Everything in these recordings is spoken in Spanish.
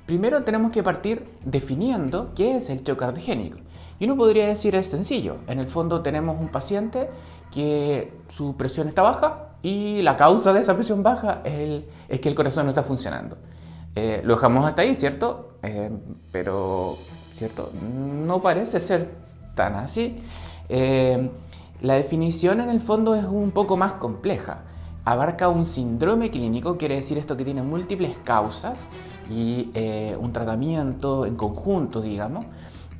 Primero tenemos que partir definiendo qué es el shock cardiogénico. Y uno podría decir es sencillo. En el fondo tenemos un paciente que su presión está baja y la causa de esa presión baja es que el corazón no está funcionando. Lo dejamos hasta ahí, ¿cierto? Pero, ¿cierto? No parece ser tan así. La definición en el fondo es un poco más compleja. Abarca un síndrome clínico, quiere decir esto que tiene múltiples causas y un tratamiento en conjunto, digamos,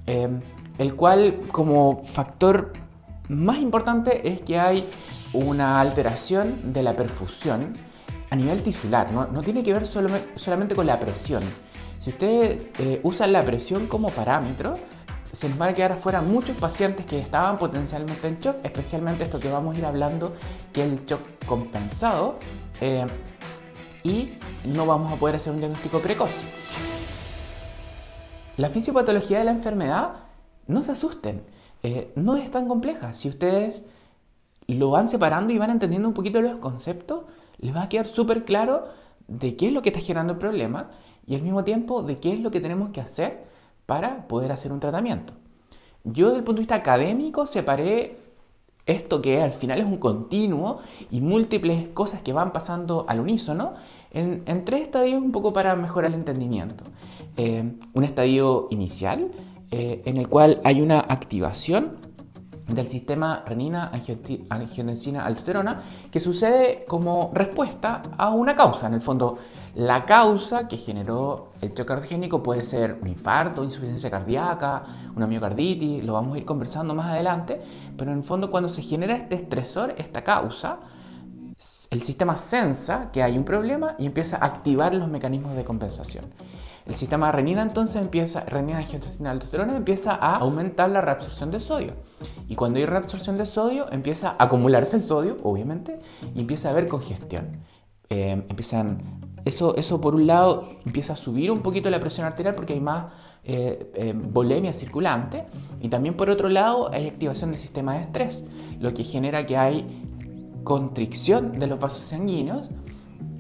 el cual como factor más importante es que hay una alteración de la perfusión a nivel tisular, no tiene que ver solamente con la presión. Si ustedes usan la presión como parámetro, se nos van a quedar afuera muchos pacientes que estaban potencialmente en shock, especialmente esto que vamos a ir hablando, que es el shock compensado, y no vamos a poder hacer un diagnóstico precoz. La fisiopatología de la enfermedad, no se asusten, no es tan compleja. Si ustedes lo van separando y van entendiendo un poquito los conceptos, les va a quedar súper claro de qué es lo que está generando el problema y al mismo tiempo de qué es lo que tenemos que hacer para poder hacer un tratamiento. Yo desde el punto de vista académico separé esto que al final es un continuo y múltiples cosas que van pasando al unísono en tres estadios un poco para mejorar el entendimiento. Un estadio inicial en el cual hay una activación del sistema renina-angiotensina-aldosterona que sucede como respuesta a una causa. En el fondo, la causa que generó el shock cardiogénico puede ser un infarto, insuficiencia cardíaca, una miocarditis, lo vamos a ir conversando más adelante, pero en el fondo cuando se genera este estresor, esta causa, el sistema sensa que hay un problema y empieza a activar los mecanismos de compensación. El sistema renina entonces renina-angiotensina-aldosterona empieza a aumentar la reabsorción de sodio. Y cuando hay reabsorción de sodio, empieza a acumularse el sodio, obviamente, y empieza a haber congestión. Eso por un lado empieza a subir un poquito la presión arterial porque hay más volemia circulante. Y también por otro lado hay activación del sistema de estrés, lo que genera que hay constricción de los vasos sanguíneos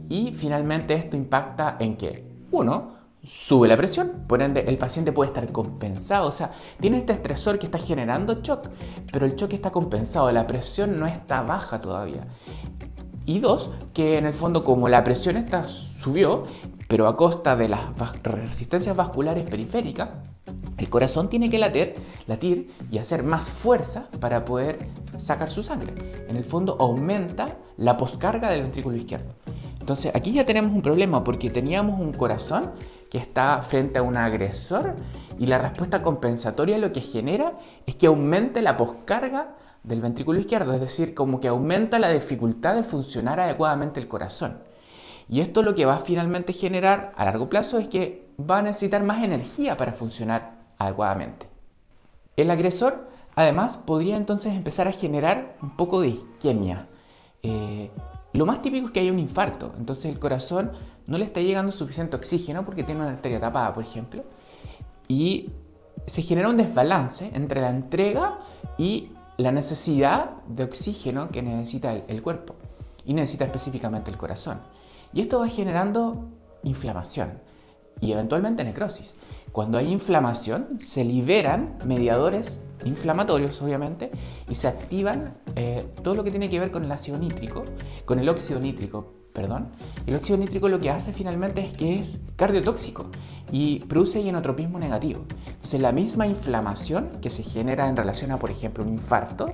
y finalmente esto impacta en que, uno, sube la presión, por ende el paciente puede estar compensado, o sea, tiene este estresor que está generando shock, pero el shock está compensado, la presión no está baja todavía. Y dos, que en el fondo como la presión subió, pero a costa de las resistencias vasculares periféricas, el corazón tiene que latir y hacer más fuerza para poder sacar su sangre. En el fondo aumenta la poscarga del ventrículo izquierdo. Entonces aquí ya tenemos un problema porque teníamos un corazón que está frente a un agresor y la respuesta compensatoria lo que genera es que aumente la poscarga del ventrículo izquierdo, es decir, como que aumenta la dificultad de funcionar adecuadamente el corazón. Y esto lo que va a finalmente generar a largo plazo es que va a necesitar más energía para funcionar adecuadamente. El agresor además podría entonces empezar a generar un poco de isquemia. Lo más típico es que haya un infarto, entonces el corazón no le está llegando suficiente oxígeno porque tiene una arteria tapada, por ejemplo, y se genera un desbalance entre la entrega y la necesidad de oxígeno que necesita el cuerpo y necesita específicamente el corazón. Y esto va generando inflamación y eventualmente necrosis. Cuando hay inflamación se liberan mediadores inflamatorios, obviamente, y se activan todo lo que tiene que ver con el ácido nítrico, con el óxido nítrico, perdón. El óxido nítrico lo que hace finalmente es que es cardiotóxico y produce inotropismo negativo. Entonces la misma inflamación que se genera en relación a, por ejemplo, un infarto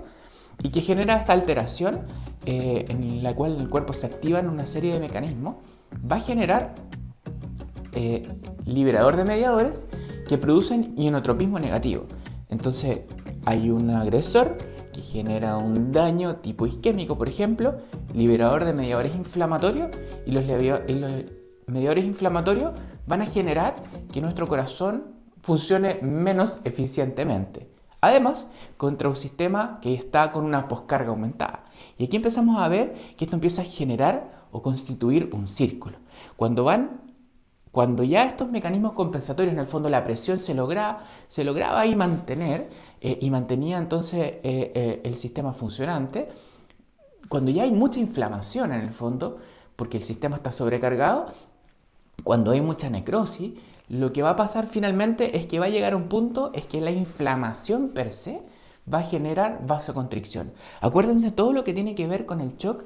y que genera esta alteración en la cual el cuerpo se activa en una serie de mecanismos, va a generar liberador de mediadores que producen ionotropismo negativo. Entonces hay un agresor que genera un daño tipo isquémico, por ejemplo, liberador de mediadores inflamatorios y los mediadores inflamatorios van a generar que nuestro corazón funcione menos eficientemente. Además, contra un sistema que está con una poscarga aumentada. Y aquí empezamos a ver que esto empieza a generar o constituir un círculo. Cuando ya estos mecanismos compensatorios, en el fondo la presión se lograba ahí mantener y mantenía entonces el sistema funcionante, cuando ya hay mucha inflamación en el fondo, porque el sistema está sobrecargado, cuando hay mucha necrosis, lo que va a pasar finalmente es que va a llegar a un punto, es que la inflamación per se va a generar vasoconstricción. Acuérdense todo lo que tiene que ver con el shock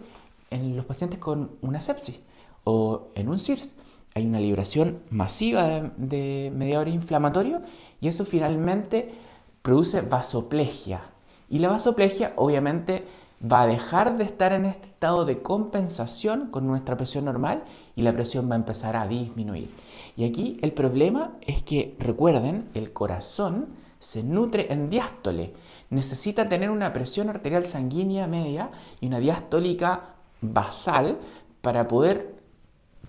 en los pacientes con una sepsis o en un CIRS. Hay una liberación masiva de mediadores inflamatorios y eso finalmente produce vasoplegia. Y la vasoplegia obviamente va a dejar de estar en este estado de compensación con nuestra presión normal y la presión va a empezar a disminuir. Y aquí el problema es que, recuerden, el corazón se nutre en diástole. Necesita tener una presión arterial sanguínea media y una diastólica basal para poder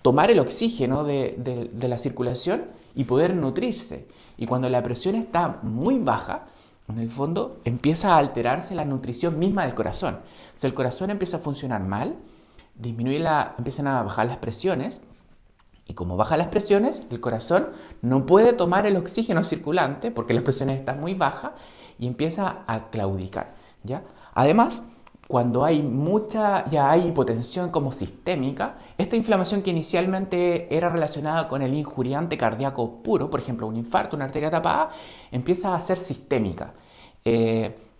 tomar el oxígeno de la circulación y poder nutrirse. Y cuando la presión está muy baja, en el fondo empieza a alterarse la nutrición misma del corazón. O sea, el corazón empieza a funcionar mal, empiezan a bajar las presiones, y como bajan las presiones, el corazón no puede tomar el oxígeno circulante porque las presiones están muy bajas y empieza a claudicar, ¿ya? Además, cuando ya hay hipotensión como sistémica, esta inflamación que inicialmente era relacionada con el injuriante cardíaco puro, por ejemplo, un infarto, una arteria tapada, empieza a ser sistémica.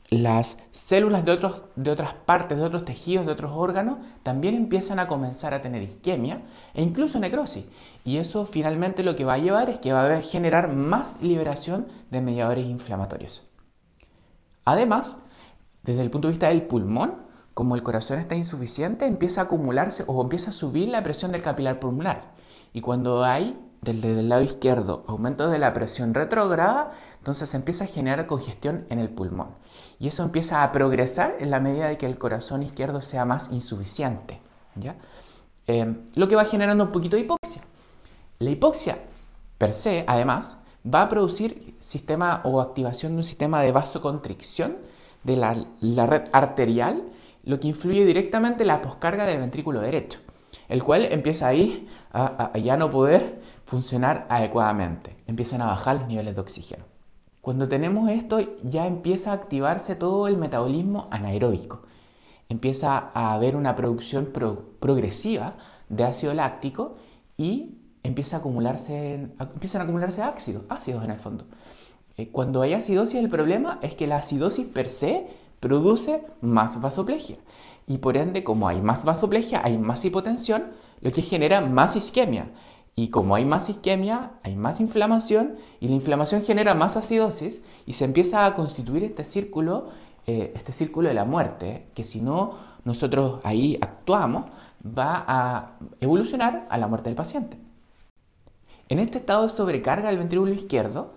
Las células de otras partes, de otros tejidos, de otros órganos, también empiezan a comenzar a tener isquemia e incluso necrosis. Y eso finalmente lo que va a llevar es que va a generar más liberación de mediadores inflamatorios. Además, desde el punto de vista del pulmón, como el corazón está insuficiente, empieza a acumularse o empieza a subir la presión del capilar pulmonar. Y cuando hay, desde el lado izquierdo, aumento de la presión retrógrada, entonces se empieza a generar congestión en el pulmón. Y eso empieza a progresar en la medida de que el corazón izquierdo sea más insuficiente, ¿ya? Lo que va generando un poquito de hipoxia. La hipoxia, per se, además, va a producir sistema o activación de un sistema de vasoconstricción de la red arterial, lo que influye directamente en la poscarga del ventrículo derecho, el cual empieza ahí a ya no poder funcionar adecuadamente. Empiezan a bajar los niveles de oxígeno. Cuando tenemos esto, ya empieza a activarse todo el metabolismo anaeróbico. Empieza a haber una producción progresiva de ácido láctico y empiezan a acumularse ácidos en el fondo. Cuando hay acidosis, el problema es que la acidosis per se produce más vasoplegia. Y por ende, como hay más vasoplegia, hay más hipotensión, lo que genera más isquemia. Y como hay más isquemia, hay más inflamación, y la inflamación genera más acidosis, y se empieza a constituir este círculo de la muerte, que si no nosotros ahí actuamos, va a evolucionar a la muerte del paciente. En este estado de sobrecarga del ventrículo izquierdo,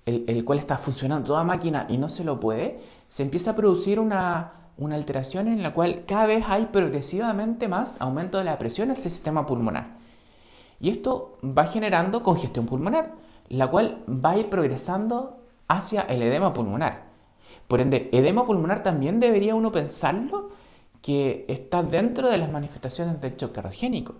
el cual está funcionando toda máquina y no se lo puede, se empieza a producir una alteración en la cual cada vez hay progresivamente más aumento de la presión en ese sistema pulmonar. Y esto va generando congestión pulmonar, la cual va a ir progresando hacia el edema pulmonar. Por ende, edema pulmonar también debería uno pensarlo que está dentro de las manifestaciones del shock cardiogénico.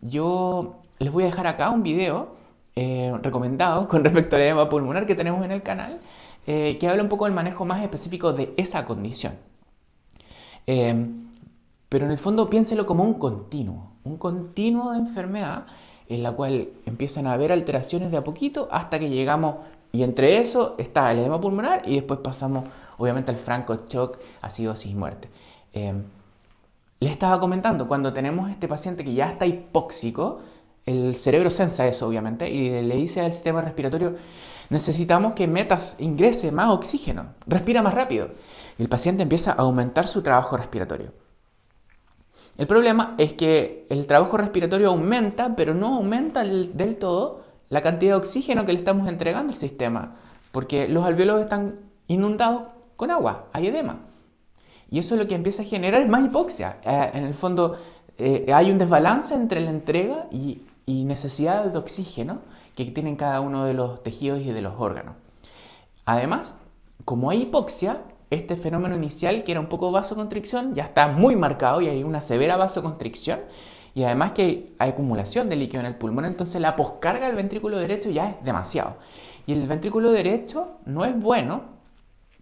Yo les voy a dejar acá un video recomendado con respecto al edema pulmonar que tenemos en el canal, que habla un poco del manejo más específico de esa condición. Pero en el fondo piénselo como un continuo de enfermedad en la cual empiezan a haber alteraciones de a poquito hasta que llegamos, y entre eso está el edema pulmonar y después pasamos obviamente al franco shock, acidosis y muerte. Les estaba comentando, cuando tenemos este paciente que ya está hipóxico, el cerebro sensa eso obviamente y le dice al sistema respiratorio: necesitamos que ingrese más oxígeno, respira más rápido. Y el paciente empieza a aumentar su trabajo respiratorio. El problema es que el trabajo respiratorio aumenta, pero no aumenta del todo la cantidad de oxígeno que le estamos entregando al sistema, porque los alvéolos están inundados con agua, hay edema. Y eso lo que empieza a generar es más hipoxia. En el fondo hay un desbalance entre la entrega y necesidad de oxígeno que tienen cada uno de los tejidos y de los órganos. Además, como hay hipoxia, este fenómeno inicial, que era un poco vasoconstricción, ya está muy marcado y hay una severa vasoconstricción, y además que hay acumulación de líquido en el pulmón, entonces la poscarga del ventrículo derecho ya es demasiado. Y el ventrículo derecho no es bueno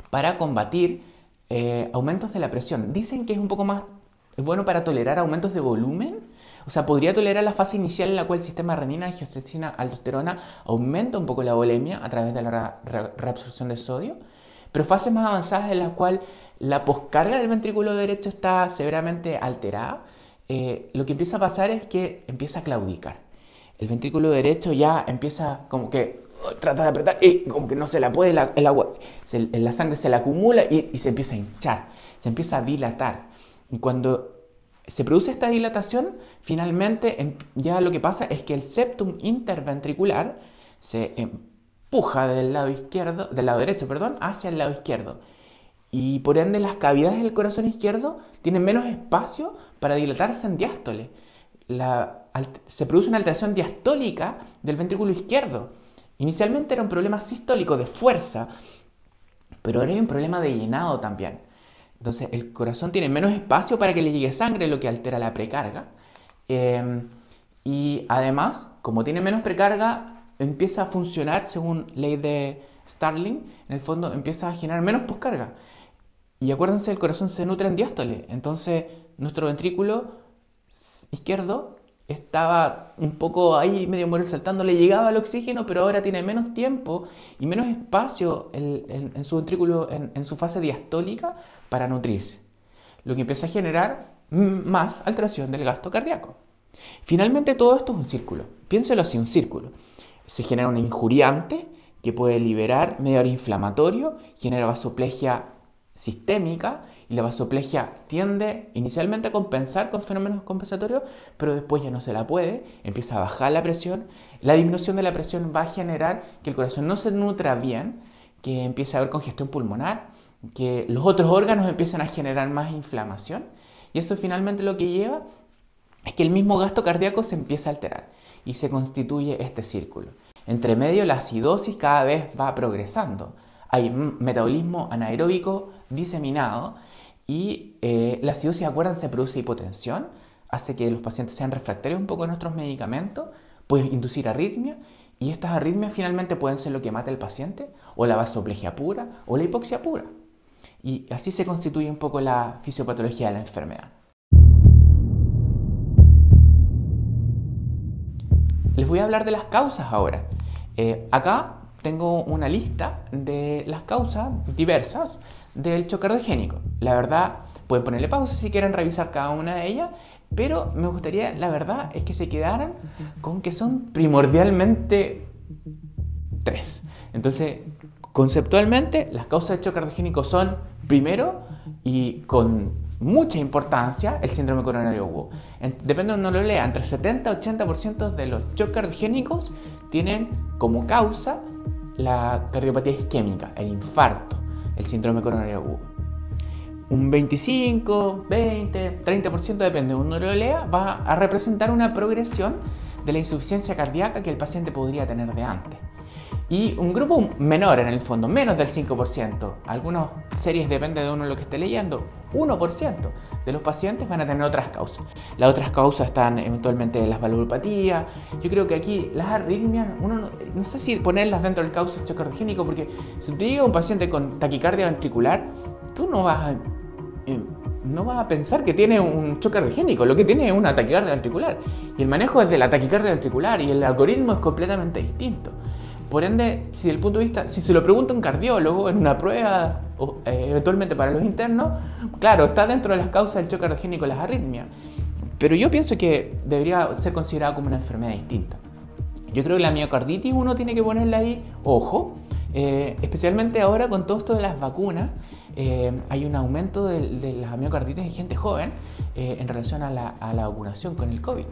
para combatir aumentos de la presión. Dicen que es un poco más, es bueno para tolerar aumentos de volumen O sea, podría tolerar la fase inicial en la cual el sistema renina, angiotensina, aldosterona aumenta un poco la volemia a través de la reabsorción de sodio, pero fases más avanzadas en las cuales la poscarga del ventrículo derecho está severamente alterada, lo que empieza a pasar es que empieza a claudicar. El ventrículo derecho ya empieza como que trata de apretar y como que no se la puede, el agua, la sangre se la acumula y se empieza a hinchar, se empieza a dilatar. Y cuando se produce esta dilatación, finalmente ya lo que pasa es que el septum interventricular se empuja del lado derecho, hacia el lado izquierdo. Y por ende las cavidades del corazón izquierdo tienen menos espacio para dilatarse en diástole. Se produce una alteración diastólica del ventrículo izquierdo. Inicialmente era un problema sistólico de fuerza, pero ahora hay un problema de llenado también. Entonces el corazón tiene menos espacio para que le llegue sangre, lo que altera la precarga. Y además, como tiene menos precarga, empieza a funcionar según ley de Starling. En el fondo empieza a generar menos poscarga. Y acuérdense, el corazón se nutre en diástole. Entonces nuestro ventrículo izquierdo estaba un poco ahí medio morir saltando, le llegaba el oxígeno, pero ahora tiene menos tiempo y menos espacio en su ventrículo, en su fase diastólica para nutrirse, lo que empieza a generar más alteración del gasto cardíaco. Finalmente todo esto es un círculo, piénselo así, un círculo. Se genera un injuriante que puede liberar mediador inflamatorio, genera vasoplegia sistémica, y la vasoplegia tiende inicialmente a compensar con fenómenos compensatorios, pero después ya no se la puede, empieza a bajar la presión. La disminución de la presión va a generar que el corazón no se nutra bien, que empiece a haber congestión pulmonar, que los otros órganos empiezan a generar más inflamación, y eso finalmente lo que lleva es que el mismo gasto cardíaco se empieza a alterar y se constituye este círculo. Entre medio la acidosis cada vez va progresando. Hay metabolismo anaeróbico diseminado y la acidosis, acuérdense, produce hipotensión, hace que los pacientes sean refractarios un poco a nuestros medicamentos, puede inducir arritmia y estas arritmias finalmente pueden ser lo que mata al paciente, o la vasoplegia pura o la hipoxia pura. Y así se constituye un poco la fisiopatología de la enfermedad. Les voy a hablar de las causas ahora. Acá tengo una lista de las causas diversas del choque cardiogénico. La verdad, pueden ponerle pausa si quieren revisar cada una de ellas, pero me gustaría, la verdad, es que se quedaran con que son primordialmente 3. Entonces, conceptualmente, las causas del choque cardiogénico son, primero, y con mucha importancia, el síndrome coronario agudo. Depende de donde lo lea, entre 70 y 80% de los choques cardiogénicos tienen como causa la cardiopatía isquémica, el infarto, el síndrome coronario agudo. Un 25, 20, 30%, depende de donde lo lea, va a representar una progresión de la insuficiencia cardíaca que el paciente podría tener de antes. Y un grupo menor en el fondo, menos del 5%, algunas series, depende de uno lo que esté leyendo, 1% de los pacientes van a tener otras causas. Las otras causas están eventualmente las valvulopatías. Yo creo que aquí las arritmias, uno no sé si ponerlas dentro del causa choque cardiogénico, porque si te llega un paciente con taquicardia ventricular, tú no vas a pensar que tiene un choque cardiogénico, lo que tiene es una taquicardia ventricular. Y el manejo es de la taquicardia ventricular y el algoritmo es completamente distinto. Por ende, si del punto de vista, si se lo pregunta un cardiólogo en una prueba, o eventualmente para los internos, claro, está dentro de las causas del choque cardiogénico las arritmias. Pero yo pienso que debería ser considerada como una enfermedad distinta. Yo creo que la miocarditis uno tiene que ponerle ahí ojo, especialmente ahora con todo esto de las vacunas. Hay un aumento de la miocarditis en gente joven en relación a la vacunación con el COVID,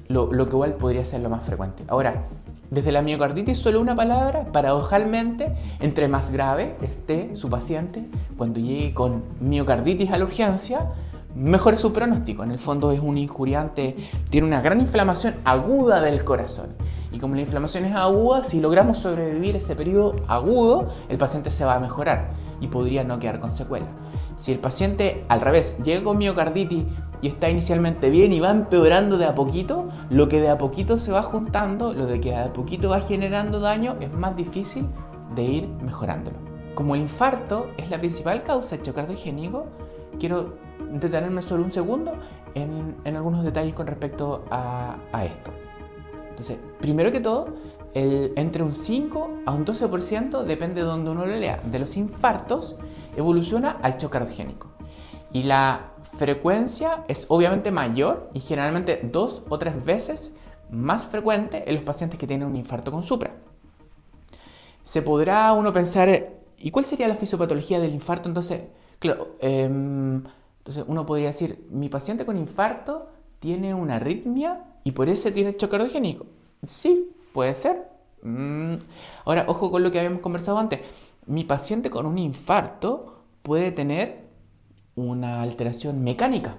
lo que igual podría ser lo más frecuente. Ahora, desde la miocarditis, solo una palabra, paradojalmente, entre más grave esté su paciente, cuando llegue con miocarditis a la urgencia, mejor es su pronóstico. En el fondo es un injuriante, tiene una gran inflamación aguda del corazón. Y como la inflamación es aguda, si logramos sobrevivir ese periodo agudo, el paciente se va a mejorar y podría no quedar con secuelas. Si el paciente, al revés, llega con miocarditis y está inicialmente bien y va empeorando de a poquito, lo que de a poquito se va juntando, lo de que de a poquito va generando daño, es más difícil de ir mejorándolo. Como el infarto es la principal causa del choque cardiogénico, quiero detenerme solo un segundo en algunos detalles con respecto a esto. Entonces, primero que todo, entre un 5 a un 12%, depende de donde uno lo lea, de los infartos evoluciona al choque cardiogénico. Y la frecuencia es obviamente mayor y generalmente 2 o 3 veces más frecuente en los pacientes que tienen un infarto con supra. Se podrá uno pensar, ¿y cuál sería la fisiopatología del infarto? Entonces, claro, entonces uno podría decir, mi paciente con infarto tiene una arritmia y por eso tiene choque cardiogénico. Sí, puede ser. Ahora, ojo con lo que habíamos conversado antes. Mi paciente con un infarto puede tener una alteración mecánica.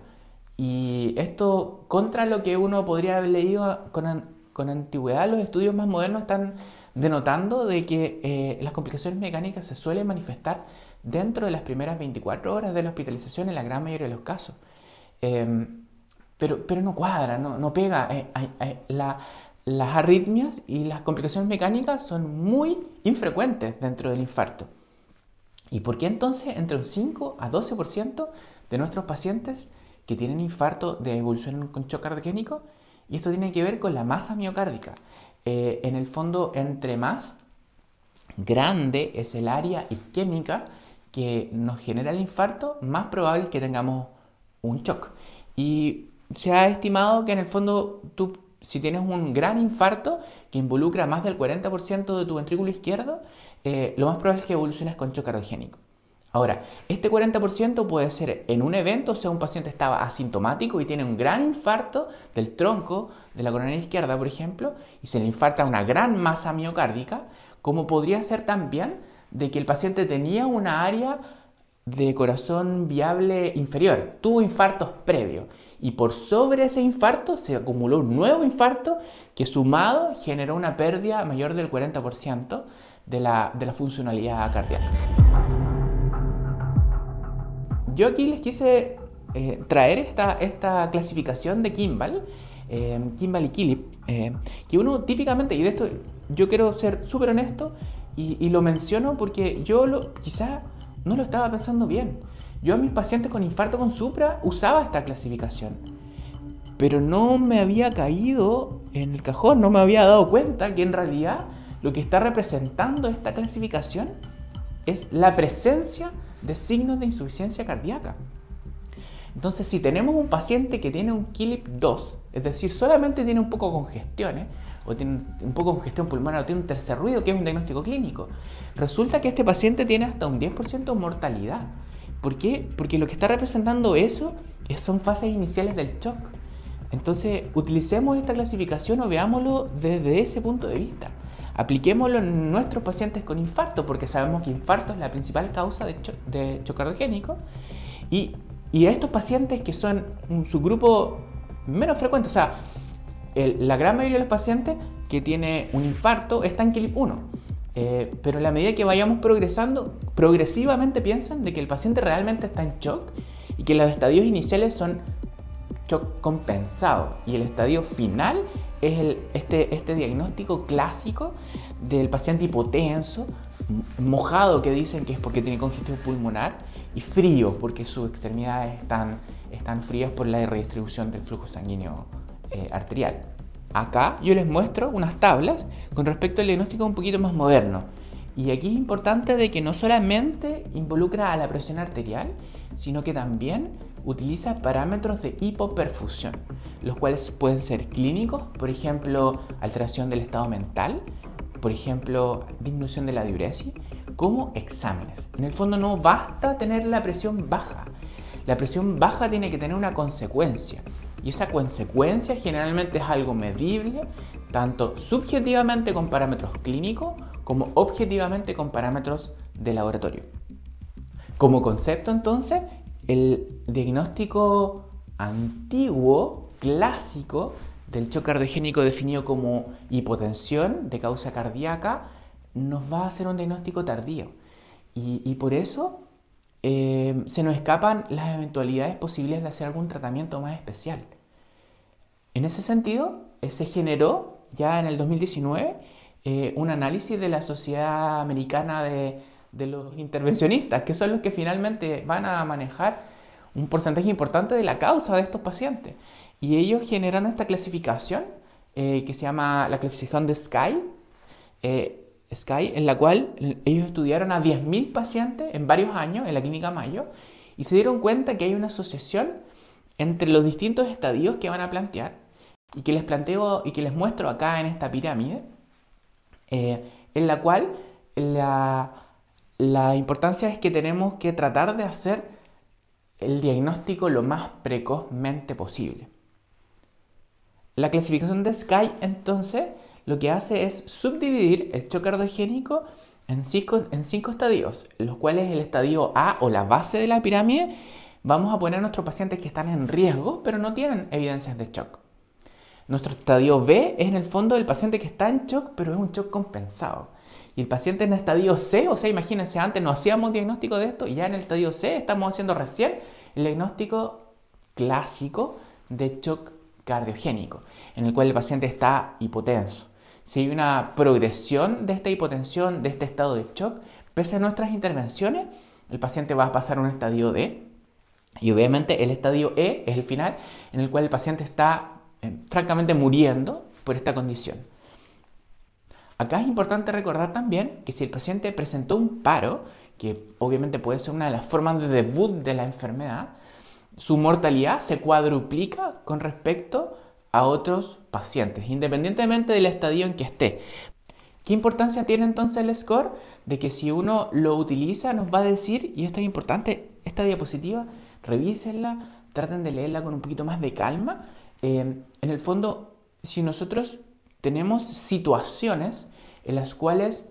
Y esto, contra lo que uno podría haber leído con antigüedad, los estudios más modernos están denotando de que las complicaciones mecánicas se suelen manifestar dentro de las primeras 24 horas de la hospitalización en la gran mayoría de los casos. Pero no cuadra, no pega. Las arritmias y las complicaciones mecánicas son muy infrecuentes dentro del infarto. ¿Y por qué entonces entre un 5 a 12% de nuestros pacientes que tienen infarto de evolución con choque cardiogénico? Y esto tiene que ver con la masa miocárdica. En el fondo, entre más grande es el área isquémica que nos genera el infarto, más probable es que tengamos un shock. Y se ha estimado que en el fondo si tienes un gran infarto que involucra más del 40% de tu ventrículo izquierdo, lo más probable es que evoluciones con choque cardiogénico. Ahora, este 40% puede ser en un evento, o sea, un paciente estaba asintomático y tiene un gran infarto del tronco de la coronaria izquierda, por ejemplo, y se le infarta una gran masa miocárdica, como podría ser también de que el paciente tenía una área de corazón viable inferior, tuvo infartos previos, y por sobre ese infarto se acumuló un nuevo infarto que sumado generó una pérdida mayor del 40% de la funcionalidad cardíaca. Yo aquí les quise traer esta clasificación de Kimball y Killip, que uno típicamente, y de esto yo quiero ser súper honesto y lo menciono porque yo quizá no lo estaba pensando bien. Yo a mis pacientes con infarto con supra usaba esta clasificación, pero no me había caído en el cajón, no me había dado cuenta que en realidad lo que está representando esta clasificación es la presencia de signos de insuficiencia cardíaca. Entonces, si tenemos un paciente que tiene un Killip 2, es decir, solamente tiene un poco de congestión, o tiene un poco de congestión pulmonar, o tiene un tercer ruido, que es un diagnóstico clínico, resulta que este paciente tiene hasta un 10% de mortalidad. ¿Por qué? Porque lo que está representando eso son fases iniciales del shock. Entonces, utilicemos esta clasificación o veámoslo desde ese punto de vista. Apliquémoslo en nuestros pacientes con infarto, porque sabemos que infarto es la principal causa de choque cardiogénico. Y a estos pacientes que son un subgrupo menos frecuente, o sea, la gran mayoría de los pacientes que tiene un infarto está en Killip 1. Pero a la medida que vayamos progresando, progresivamente piensen de que el paciente realmente está en shock y que los estadios iniciales son shock compensado y el estadio final es este diagnóstico clásico del paciente hipotenso, mojado, que dicen que es porque tiene congestión pulmonar, y frío porque sus extremidades están frías por la redistribución del flujo sanguíneo arterial. Acá yo les muestro unas tablas con respecto al diagnóstico un poquito más moderno. Y aquí es importante de que no solamente involucra a la presión arterial, sino que también utiliza parámetros de hipoperfusión, los cuales pueden ser clínicos, por ejemplo, alteración del estado mental, por ejemplo, disminución de la diuresis, como exámenes. En el fondo no basta tener la presión baja. La presión baja tiene que tener una consecuencia. Y esa consecuencia generalmente es algo medible, tanto subjetivamente con parámetros clínicos como objetivamente con parámetros de laboratorio. Como concepto, entonces, el diagnóstico antiguo, clásico, del choque cardiogénico definido como hipotensión de causa cardíaca, nos va a hacer un diagnóstico tardío. Y por eso se nos escapan las eventualidades posibles de hacer algún tratamiento más especial. En ese sentido, se generó ya en el 2019 un análisis de la Sociedad Americana de los Intervencionistas, que son los que finalmente van a manejar un porcentaje importante de la causa de estos pacientes. Y ellos generan esta clasificación que se llama la clasificación de Sky, en la cual ellos estudiaron a 10.000 pacientes en varios años en la Clínica Mayo y se dieron cuenta que hay una asociación entre los distintos estadios que van a plantear y que les planteo y que les muestro acá en esta pirámide, en la cual la importancia es que tenemos que tratar de hacer el diagnóstico lo más precozmente posible. La clasificación de Sky, entonces, lo que hace es subdividir el shock cardiogénico en cinco estadios, los cuales el estadio A o la base de la pirámide vamos a poner a nuestros pacientes que están en riesgo, pero no tienen evidencias de shock. Nuestro estadio B es en el fondo el paciente que está en shock, pero es un shock compensado. Y el paciente en el estadio C, o sea, imagínense, antes no hacíamos diagnóstico de esto, y ya en el estadio C estamos haciendo recién el diagnóstico clásico de shock cardiogénico, en el cual el paciente está hipotenso. Si hay una progresión de esta hipotensión, de este estado de shock, pese a nuestras intervenciones, el paciente va a pasar a un estadio D. Y obviamente el estadio E es el final, en el cual el paciente está francamente muriendo por esta condición. Acá es importante recordar también que si el paciente presentó un paro, que obviamente puede ser una de las formas de debut de la enfermedad, su mortalidad se cuadruplica con respecto a otros pacientes, independientemente del estadio en que esté. ¿Qué importancia tiene entonces el score? De que si uno lo utiliza nos va a decir, y esto es importante, esta diapositiva, revísenla, traten de leerla con un poquito más de calma. En el fondo, si nosotros tenemos situaciones en las cuales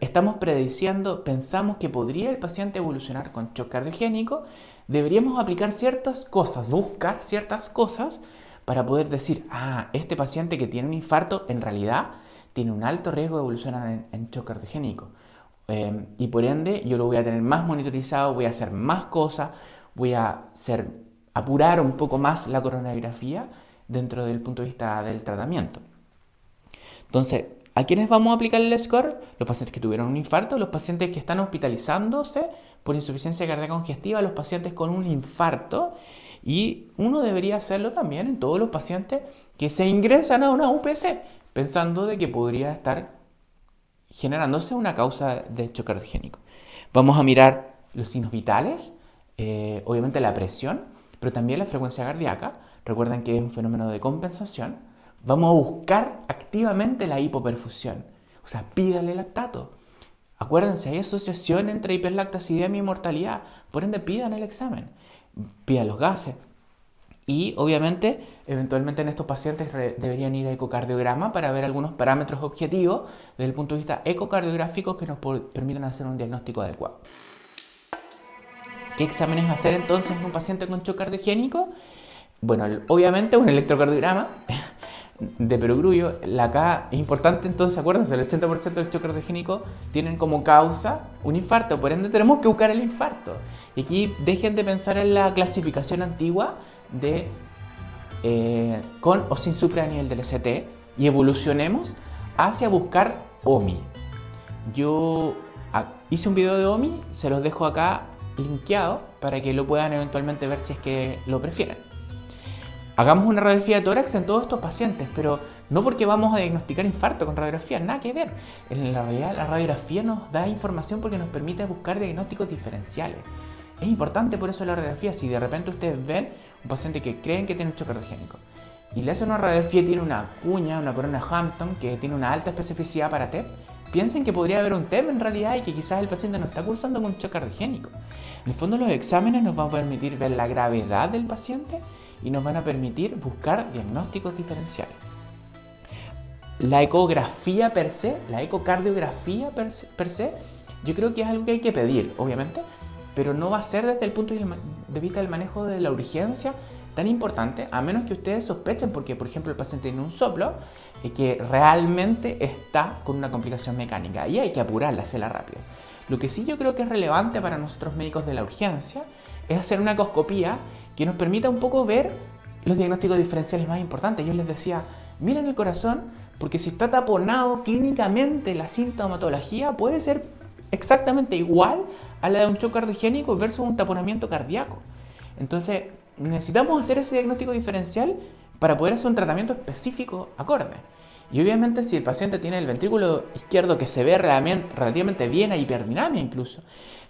estamos prediciendo, pensamos que podría el paciente evolucionar con shock cardiogénico, deberíamos aplicar ciertas cosas, buscar ciertas cosas para poder decir, este paciente que tiene un infarto en realidad tiene un alto riesgo de evolucionar en shock cardiogénico. Y por ende yo lo voy a tener más monitorizado, voy a hacer más cosas, voy a apurar un poco más la coronariografía dentro del punto de vista del tratamiento. Entonces, ¿a quiénes vamos a aplicar el score? Los pacientes que tuvieron un infarto, los pacientes que están hospitalizándose por insuficiencia cardíaca congestiva, los pacientes con un infarto, y uno debería hacerlo también en todos los pacientes que se ingresan a una UPC, pensando de que podría estar generándose una causa de shock cardiogénico. Vamos a mirar los signos vitales, obviamente la presión, pero también la frecuencia cardíaca. Recuerden que es un fenómeno de compensación. Vamos a buscar activamente la hipoperfusión, o sea, pídale lactato. Acuérdense, hay asociación entre hiperlactacidemia y mortalidad, por ende pidan el examen, pidan los gases. Y obviamente, eventualmente en estos pacientes deberían ir a ecocardiograma para ver algunos parámetros objetivos desde el punto de vista ecocardiográfico que nos permitan hacer un diagnóstico adecuado. ¿Qué exámenes hacer entonces en un paciente con shock cardiogénico? Bueno, obviamente un electrocardiograma de perogrullo. Acá es importante entonces, acuérdense, el 80% del shock cardiogénico tienen como causa un infarto, por ende tenemos que buscar el infarto. Y aquí dejen de pensar en la clasificación antigua de con o sin supra a nivel del ST y evolucionemos hacia buscar OMI. Yo hice un video de OMI, se los dejo acá linkeado para que lo puedan eventualmente ver si es que lo prefieren. Hagamos una radiografía de tórax en todos estos pacientes, pero no porque vamos a diagnosticar infarto con radiografía, nada que ver. En la realidad, la radiografía nos da información porque nos permite buscar diagnósticos diferenciales. Es importante por eso la radiografía. Si de repente ustedes ven un paciente que creen que tiene un shock cardiogénico y le hacen una radiografía y tiene una cuña, una corona Hampton que tiene una alta especificidad para TEP, piensen que podría haber un TEP en realidad y que quizás el paciente no está cursando con un shock cardiogénico. En el fondo, los exámenes nos van a permitir ver la gravedad del paciente y nos van a permitir buscar diagnósticos diferenciales. La ecografía per se, la ecocardiografía per se, yo creo que es algo que hay que pedir, obviamente, pero no va a ser desde el punto de vista del manejo de la urgencia tan importante, a menos que ustedes sospechen, porque por ejemplo el paciente tiene un soplo que realmente está con una complicación mecánica y hay que apurarla, hacerla rápido. Lo que sí yo creo que es relevante para nosotros médicos de la urgencia es hacer una ecoscopía que nos permita un poco ver los diagnósticos diferenciales más importantes. Yo les decía, miren el corazón, porque si está taponado clínicamente la sintomatología puede ser exactamente igual a la de un shock cardiogénico versus un taponamiento cardíaco. Entonces, necesitamos hacer ese diagnóstico diferencial para poder hacer un tratamiento específico acorde. Y obviamente si el paciente tiene el ventrículo izquierdo que se ve relativamente bien, hay hiperdinamia incluso,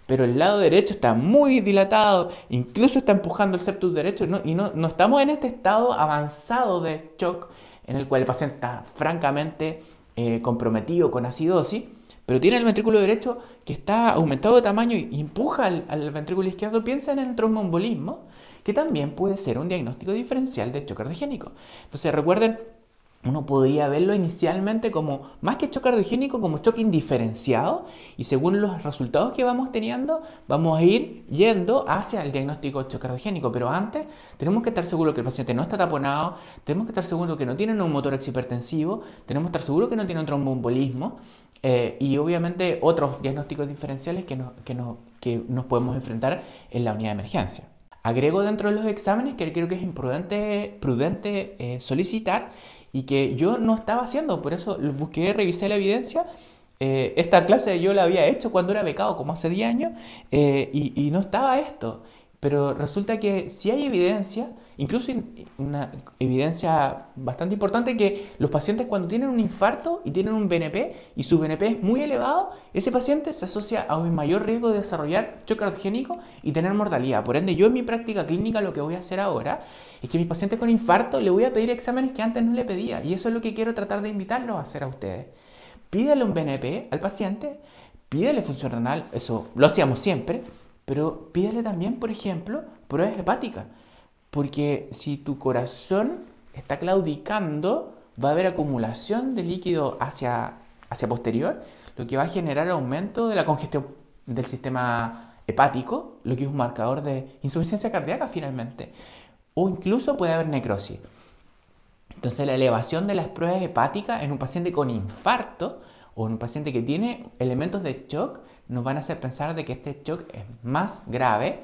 pero el lado derecho está muy dilatado, incluso está empujando el septus derecho, y no estamos en este estado avanzado de shock en el cual el paciente está francamente comprometido con acidosis, pero tiene el ventrículo derecho que está aumentado de tamaño y empuja al ventrículo izquierdo. Piensa en el tromboembolismo, que también puede ser un diagnóstico diferencial de shock cardiogénico. Entonces recuerden, uno podría verlo inicialmente como, más que shock cardiogénico, como shock indiferenciado, y según los resultados que vamos teniendo, vamos a ir yendo hacia el diagnóstico de shock cardiogénico. Pero antes tenemos que estar seguros que el paciente no está taponado, tenemos que estar seguros que no tiene un neumotórax hipertensivo, tenemos que estar seguros que no tiene un tromboembolismo, y obviamente otros diagnósticos diferenciales que nos podemos enfrentar en la unidad de emergencia. Agrego dentro de los exámenes que creo que es prudente solicitar, y que yo no estaba haciendo, por eso busqué, revisé la evidencia. Esta clase yo la había hecho cuando era becado, como hace 10 años, y no estaba esto. Pero resulta que sí hay evidencia, incluso una evidencia bastante importante, que los pacientes cuando tienen un infarto y tienen un BNP y su BNP es muy elevado, ese paciente se asocia a un mayor riesgo de desarrollar shock cardiogénico y tener mortalidad. Por ende, yo en mi práctica clínica lo que voy a hacer ahora es que a mis pacientes con infarto le voy a pedir exámenes que antes no le pedía, y eso es lo que quiero tratar de invitarlos a hacer a ustedes. Pídale un BNP al paciente, pídale función renal, eso lo hacíamos siempre, pero pídale también, por ejemplo, pruebas hepáticas, porque si tu corazón está claudicando, va a haber acumulación de líquido hacia posterior, lo que va a generar aumento de la congestión del sistema hepático, lo que es un marcador de insuficiencia cardíaca finalmente, o incluso puede haber necrosis. Entonces la elevación de las pruebas hepáticas en un paciente con infarto o en un paciente que tiene elementos de shock nos van a hacer pensar de que este shock es más grave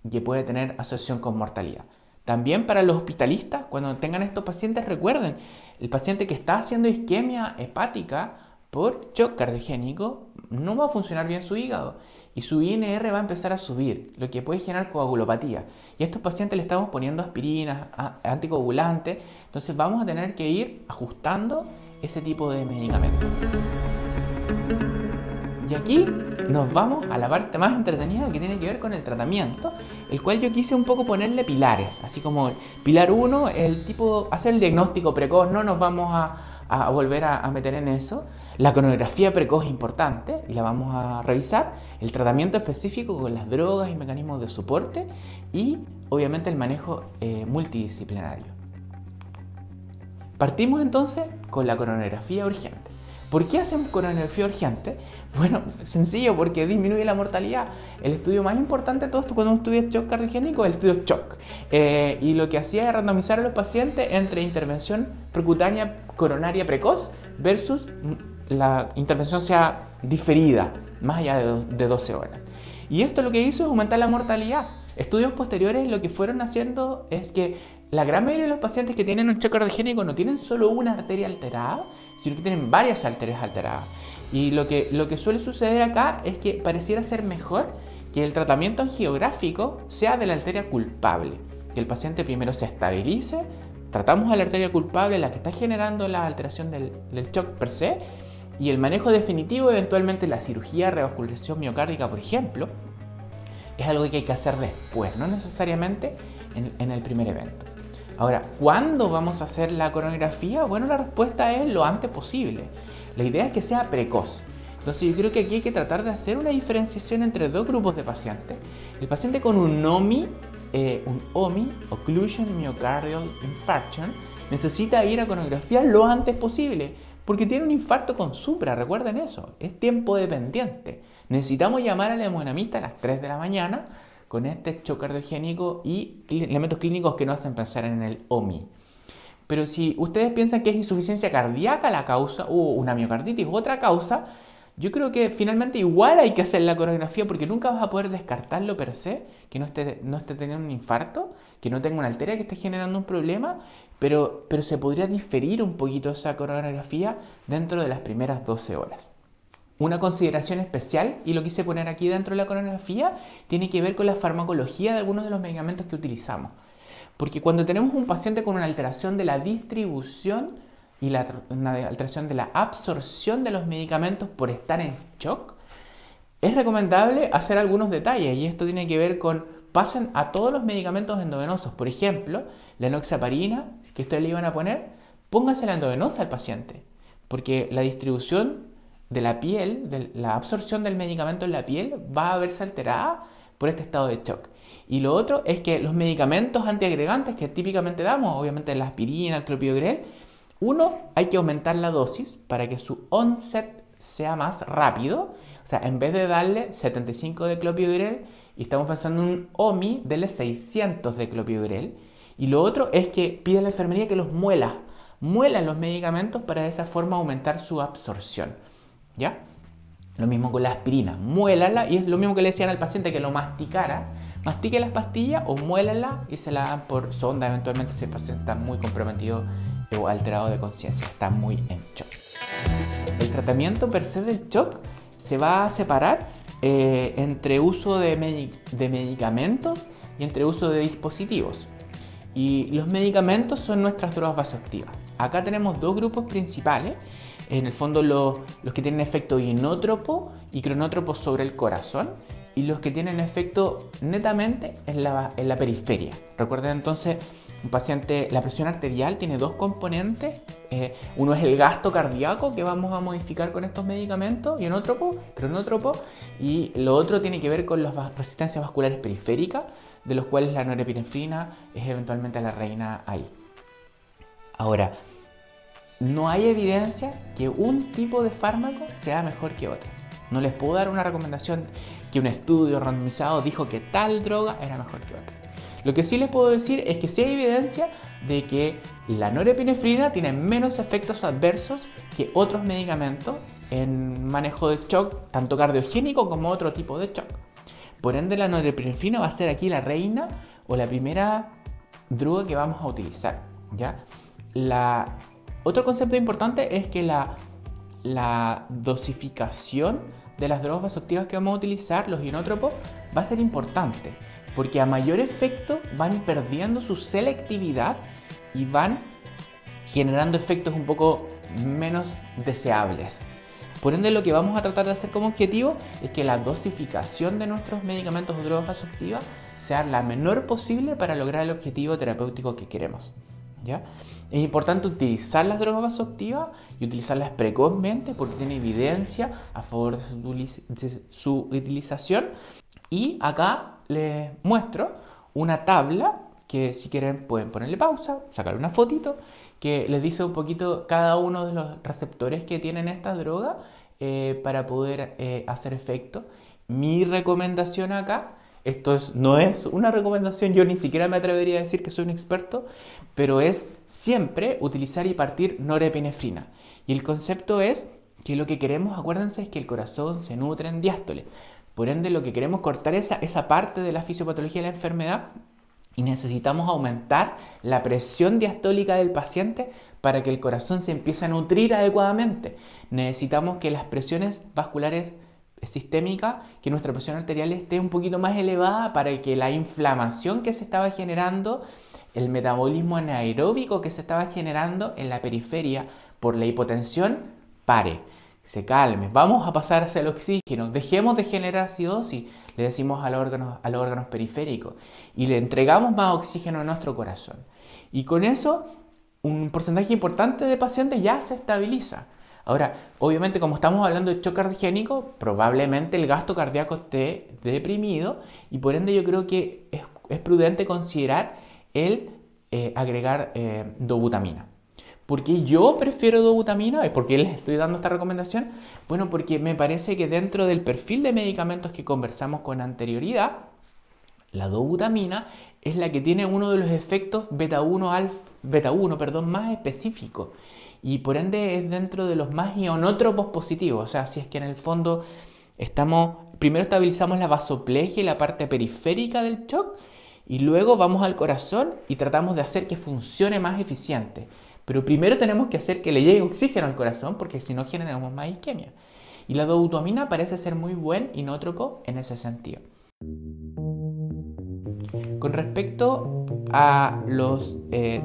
y que puede tener asociación con mortalidad. También para los hospitalistas, cuando tengan estos pacientes, recuerden, el paciente que está haciendo isquemia hepática por shock cardiogénico no va a funcionar bien su hígado y su INR va a empezar a subir, lo que puede generar coagulopatía. Y a estos pacientes le estamos poniendo aspirinas, anticoagulantes, entonces vamos a tener que ir ajustando ese tipo de medicamentos. Y aquí nos vamos a la parte más entretenida que tiene que ver con el tratamiento, el cual yo quise un poco ponerle pilares, así como pilar 1, el tipo, hacer el diagnóstico precoz, no nos vamos a volver a meter en eso. La coronografía precoz es importante y la vamos a revisar, el tratamiento específico con las drogas y mecanismos de soporte y obviamente el manejo multidisciplinario. Partimos entonces con la coronografía urgente. ¿Por qué hacemos coronografía urgente? Bueno, sencillo, porque disminuye la mortalidad. El estudio más importante de todo esto cuando uno estudia shock cardiogénico es el estudio shock. Y lo que hacía es randomizar a los pacientes entre intervención percutánea coronaria precoz versus la intervención sea diferida, más allá de 12 horas. Y esto lo que hizo es aumentar la mortalidad. Estudios posteriores lo que fueron haciendo es que la gran mayoría de los pacientes que tienen un shock cardiogénico no tienen solo una arteria alterada, sino que tienen varias arterias alteradas. Y lo que suele suceder acá es que pareciera ser mejor que el tratamiento angiográfico sea de la arteria culpable. Que el paciente primero se estabilice, tratamos a la arteria culpable, la que está generando la alteración del shock per se, y el manejo definitivo, eventualmente la cirugía, revascularización miocárdica, por ejemplo, es algo que hay que hacer después, no necesariamente en el primer evento. Ahora, ¿cuándo vamos a hacer la coronografía? Bueno, la respuesta es lo antes posible. La idea es que sea precoz. Entonces yo creo que aquí hay que tratar de hacer una diferenciación entre dos grupos de pacientes. El paciente con un OMI, Occlusion Myocardial Infarction, necesita ir a coronografía lo antes posible, porque tiene un infarto con supra, recuerden eso, es tiempo dependiente. Necesitamos llamar al hemodinamista a las 3 de la mañana con este shock cardiogénico y elementos clínicos que nos hacen pensar en el OMI. Pero si ustedes piensan que es insuficiencia cardíaca la causa, o una miocarditis u otra causa, yo creo que finalmente igual hay que hacer la coronografía porque nunca vas a poder descartarlo per se, que no esté teniendo un infarto, que no tenga una arteria que esté generando un problema, pero se podría diferir un poquito esa coronografía dentro de las primeras 12 horas. Una consideración especial, y lo quise poner aquí dentro de la coronografía, tiene que ver con la farmacología de algunos de los medicamentos que utilizamos. Porque cuando tenemos un paciente con una alteración de la distribución y una alteración de la absorción de los medicamentos por estar en shock, es recomendable hacer algunos detalles, y esto tiene que ver con, pasen a todos los medicamentos endovenosos. Por ejemplo, la enoxaparina, que ustedes le iban a poner, pónganse la endovenosa al paciente, porque la distribución de la piel, de la absorción del medicamento en la piel va a verse alterada por este estado de shock. Y lo otro es que los medicamentos antiagregantes que típicamente damos, obviamente la aspirina, el clopidogrel, uno, hay que aumentar la dosis para que su onset sea más rápido. O sea, en vez de darle 75 de clopidogrel, y estamos pensando en un OMI, denle 600 de clopidogrel. Y lo otro es que pide a la enfermería que los muelan los medicamentos para de esa forma aumentar su absorción. ¿Ya? Lo mismo con la aspirina, muélala, y es lo mismo que le decían al paciente, que lo masticara. Mastique las pastillas o muélala y se la dan por sonda eventualmente si el paciente está muy comprometido o alterado de conciencia, está muy en shock. El tratamiento per se del shock se va a separar entre uso de medicamentos y entre uso de dispositivos. Y los medicamentos son nuestras drogas vasoactivas. Acá tenemos dos grupos principales. En el fondo los que tienen efecto inótropo y cronótropo sobre el corazón, y los que tienen efecto netamente en la periferia. Recuerden entonces, un paciente, la presión arterial tiene dos componentes. Uno es el gasto cardíaco que vamos a modificar con estos medicamentos, inótropo, cronótropo, y lo otro tiene que ver con las resistencias vasculares periféricas, de los cuales la norepinefrina es eventualmente la reina ahí. Ahora, no hay evidencia que un tipo de fármaco sea mejor que otro. No les puedo dar una recomendación que un estudio randomizado dijo que tal droga era mejor que otra. Lo que sí les puedo decir es que sí hay evidencia de que la norepinefrina tiene menos efectos adversos que otros medicamentos en manejo de shock, tanto cardiogénico como otro tipo de shock. Por ende, la norepinefrina va a ser aquí la reina o la primera droga que vamos a utilizar, ¿ya? Otro concepto importante es que la dosificación de las drogas vasoactivas que vamos a utilizar, los inótropos, va a ser importante, porque a mayor efecto van perdiendo su selectividad y van generando efectos un poco menos deseables. Por ende, lo que vamos a tratar de hacer como objetivo es que la dosificación de nuestros medicamentos o drogas vasoactivas sea la menor posible para lograr el objetivo terapéutico que queremos, ¿ya? Es importante utilizar las drogas vasoactivas y utilizarlas precozmente porque tiene evidencia a favor de su utilización. Y acá les muestro una tabla que, si quieren, pueden ponerle pausa, sacar una fotito, que les dice un poquito cada uno de los receptores que tienen estas drogas para poder hacer efecto. Mi recomendación acá, no es una recomendación, yo ni siquiera me atrevería a decir que soy un experto, pero es siempre utilizar y partir norepinefrina. Y el concepto es que lo que queremos, acuérdense, es que el corazón se nutre en diástole. Por ende, lo que queremos cortar es esa parte de la fisiopatología de la enfermedad, y necesitamos aumentar la presión diastólica del paciente para que el corazón se empiece a nutrir adecuadamente. Necesitamos que las presiones vasculares sistémica, que nuestra presión arterial esté un poquito más elevada para que la inflamación que se estaba generando, el metabolismo anaeróbico que se estaba generando en la periferia por la hipotensión, pare, se calme. Vamos a pasar hacia el oxígeno, dejemos de generar acidosis, le decimos a los órganos periféricos, y le entregamos más oxígeno a nuestro corazón. Y con eso, un porcentaje importante de pacientes ya se estabiliza. Ahora, obviamente, como estamos hablando de shock cardiogénico, probablemente el gasto cardíaco esté deprimido, y por ende yo creo que es prudente considerar el agregar dobutamina. ¿Por qué yo prefiero dobutamina? ¿Por qué les estoy dando esta recomendación? Bueno, porque me parece que dentro del perfil de medicamentos que conversamos con anterioridad, la dobutamina es la que tiene uno de los efectos beta 1 más específicos. Y por ende es dentro de los más ionótropos positivos. O sea, si es que en el fondo primero estabilizamos la vasoplegia y la parte periférica del shock, y luego vamos al corazón y tratamos de hacer que funcione más eficiente. Pero primero tenemos que hacer que le llegue oxígeno al corazón, porque si no generamos más isquemia. Y la dobutamina parece ser muy buen inótropo en ese sentido. Con respecto a los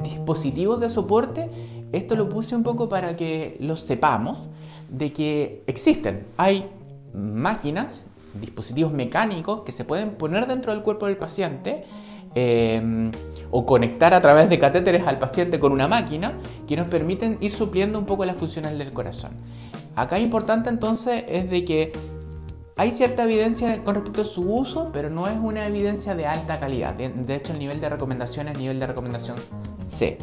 dispositivos de soporte, esto lo puse un poco para que lo sepamos, de que existen. Hay máquinas, dispositivos mecánicos que se pueden poner dentro del cuerpo del paciente o conectar a través de catéteres al paciente con una máquina que nos permiten ir supliendo un poco las funciones del corazón. Acá importante entonces es de que hay cierta evidencia con respecto a su uso, pero no es una evidencia de alta calidad. De hecho, el nivel de recomendación es nivel de recomendación C.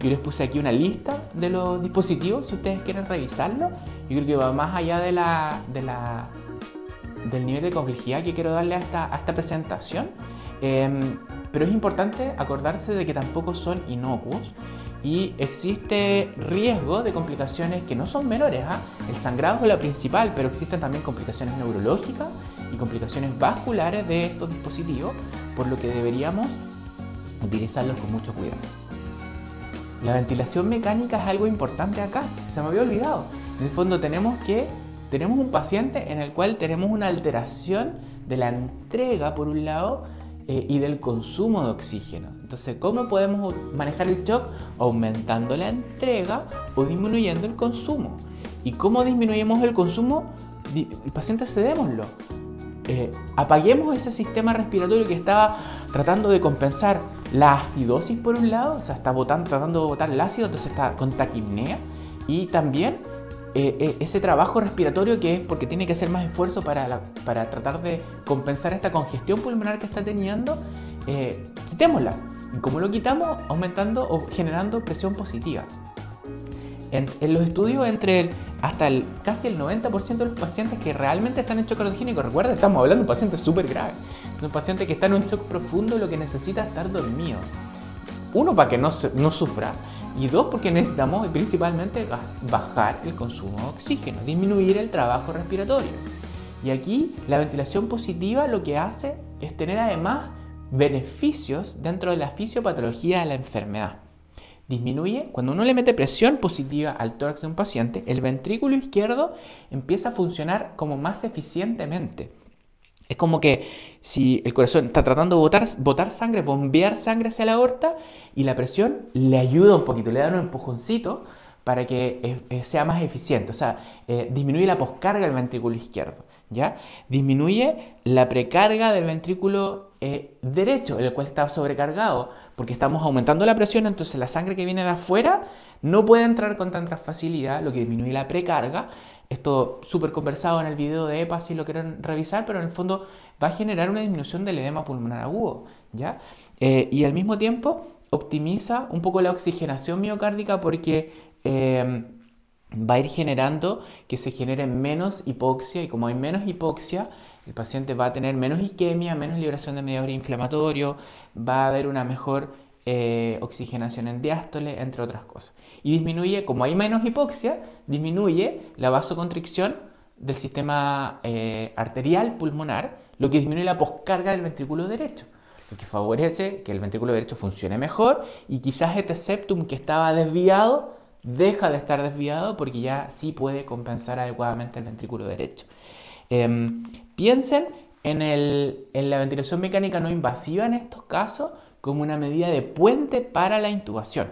Yo les puse aquí una lista de los dispositivos, si ustedes quieren revisarlo. Yo creo que va más allá del nivel de complejidad que quiero darle a esta presentación. Pero es importante acordarse de que tampoco son inocuos y existe riesgo de complicaciones que no son menores. El sangrado es la principal, pero existen también complicaciones neurológicas y complicaciones vasculares de estos dispositivos, por lo que deberíamos utilizarlos con mucho cuidado. La ventilación mecánica es algo importante acá, se me había olvidado. En el fondo tenemos un paciente en el cual tenemos una alteración de la entrega, por un lado, y del consumo de oxígeno. Entonces, ¿cómo podemos manejar el shock? Aumentando la entrega o disminuyendo el consumo. ¿Y cómo disminuimos el consumo? El paciente cedémoslo. Apaguemos ese sistema respiratorio que estaba tratando de compensar la acidosis por un lado, o sea, está tratando de botar el ácido, entonces está con taquipnea, y también ese trabajo respiratorio que es porque tiene que hacer más esfuerzo para tratar de compensar esta congestión pulmonar que está teniendo, quitémosla. ¿Y cómo lo quitamos? Aumentando o generando presión positiva. En los estudios hasta casi el 90% de los pacientes que realmente están en shock cardiogénico, recuerda, estamos hablando de un paciente súper grave, un paciente que está en un shock profundo, lo que necesita es estar dormido. Uno, para que no sufra, y dos, porque necesitamos principalmente bajar el consumo de oxígeno, disminuir el trabajo respiratorio. Y aquí la ventilación positiva lo que hace es tener además beneficios dentro de la fisiopatología de la enfermedad. Disminuye, cuando uno le mete presión positiva al tórax de un paciente, el ventrículo izquierdo empieza a funcionar como más eficientemente. Es como que si el corazón está tratando de botar sangre, bombear sangre hacia la aorta, y la presión le ayuda un poquito, le da un empujoncito para que sea más eficiente. O sea, disminuye la poscarga del ventrículo izquierdo, ¿ya? Disminuye la precarga del ventrículo derecho, el cual está sobrecargado, porque estamos aumentando la presión, entonces la sangre que viene de afuera no puede entrar con tanta facilidad, lo que disminuye la precarga. Esto súper conversado en el video de EPA si lo quieren revisar, pero en el fondo va a generar una disminución del edema pulmonar agudo, ¿ya? Y al mismo tiempo optimiza un poco la oxigenación miocárdica porque va a ir generando que se genere menos hipoxia, y como hay menos hipoxia, el paciente va a tener menos isquemia, menos liberación de mediadores inflamatorios, va a haber una mejor oxigenación en diástole, entre otras cosas. Y disminuye, como hay menos hipoxia, disminuye la vasoconstricción del sistema arterial pulmonar, lo que disminuye la poscarga del ventrículo derecho, lo que favorece que el ventrículo derecho funcione mejor, y quizás este septum que estaba desviado deja de estar desviado porque ya sí puede compensar adecuadamente el ventrículo derecho. Piensen en la ventilación mecánica no invasiva en estos casos como una medida de puente para la intubación.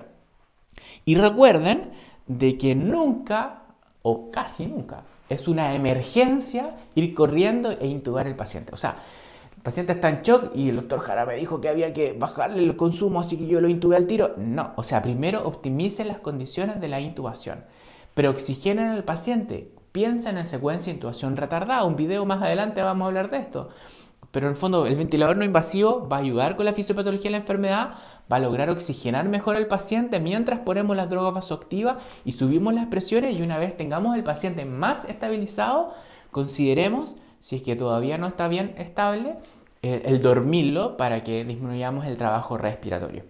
Y recuerden de que nunca, o casi nunca, es una emergencia ir corriendo e intubar al paciente. O sea, el paciente está en shock y el doctor Jara me dijo que había que bajarle el consumo, así que yo lo intubé al tiro. No, o sea, primero optimicen las condiciones de la intubación, pero oxigenen al paciente. Piensen en secuencia de intubación retardada. Un video más adelante vamos a hablar de esto. Pero en el fondo el ventilador no invasivo va a ayudar con la fisiopatología de la enfermedad, va a lograr oxigenar mejor al paciente mientras ponemos las drogas vasoactivas y subimos las presiones, y una vez tengamos al paciente más estabilizado, consideremos, si es que todavía no está bien estable, el dormirlo para que disminuyamos el trabajo respiratorio.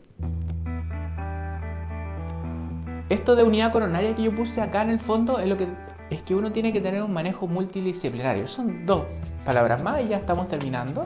Esto de unidad coronaria que yo puse acá en el fondo es que uno tiene que tener un manejo multidisciplinario. Son dos palabras más y ya estamos terminando.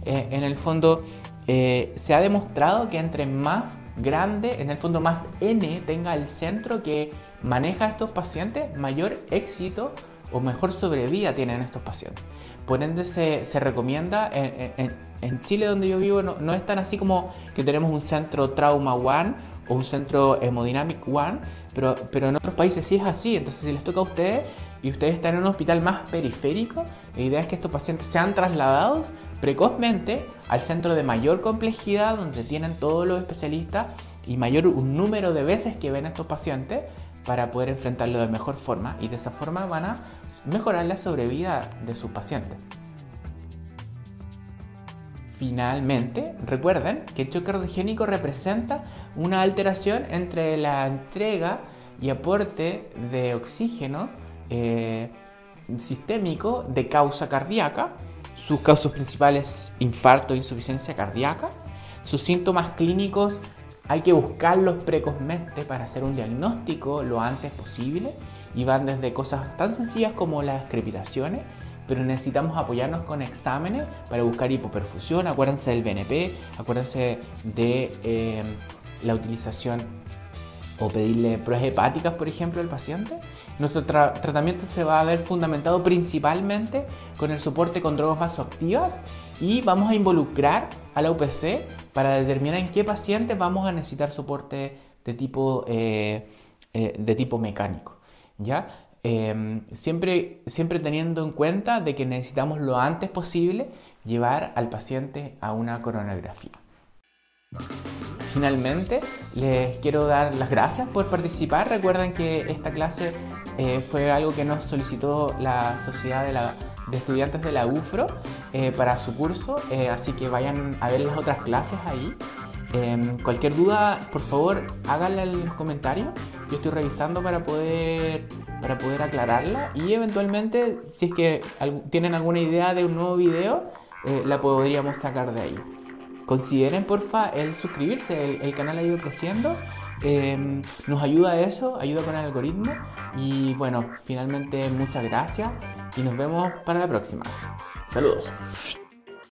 En el fondo se ha demostrado que entre más grande, en el fondo más N tenga el centro que maneja a estos pacientes, mayor éxito o mejor sobrevida tienen estos pacientes. Por ende se recomienda, en Chile donde yo vivo no es tan así como que tenemos un centro Trauma One o un centro Hemodynamic One, pero en otros países sí es así. Entonces si les toca a ustedes y ustedes están en un hospital más periférico, la idea es que estos pacientes sean trasladados precozmente al centro de mayor complejidad, donde tienen todos los especialistas y un número de veces que ven a estos pacientes para poder enfrentarlo de mejor forma, y de esa forma van a mejorar la sobrevida de sus pacientes. Finalmente, recuerden que el choque cardiogénico representa una alteración entre la entrega y aporte de oxígeno sistémico de causa cardíaca. Sus causas principales: infarto e insuficiencia cardíaca. Sus síntomas clínicos hay que buscarlos precozmente para hacer un diagnóstico lo antes posible, y van desde cosas tan sencillas como las crepitaciones, pero necesitamos apoyarnos con exámenes para buscar hipoperfusión. Acuérdense del BNP, acuérdense de la utilización o pedirle pruebas hepáticas, por ejemplo, al paciente. Nuestro tratamiento se va a ver fundamentado principalmente con el soporte con drogas vasoactivas, y vamos a involucrar a la UPC para determinar en qué pacientes vamos a necesitar soporte de tipo mecánico, ¿ya? Siempre teniendo en cuenta de que necesitamos lo antes posible llevar al paciente a una coronografía. Finalmente, les quiero dar las gracias por participar. Recuerden que esta clase fue algo que nos solicitó la Sociedad de Estudiantes de la UFRO para su curso, así que vayan a ver las otras clases ahí. Cualquier duda, por favor, háganla en los comentarios. Yo estoy revisando para poder aclararla, y eventualmente, si es que tienen alguna idea de un nuevo video, la podríamos sacar de ahí. Consideren porfa el suscribirse, el canal ha ido creciendo, nos ayuda a eso, ayuda con el algoritmo. Y bueno, finalmente muchas gracias y nos vemos para la próxima. Saludos.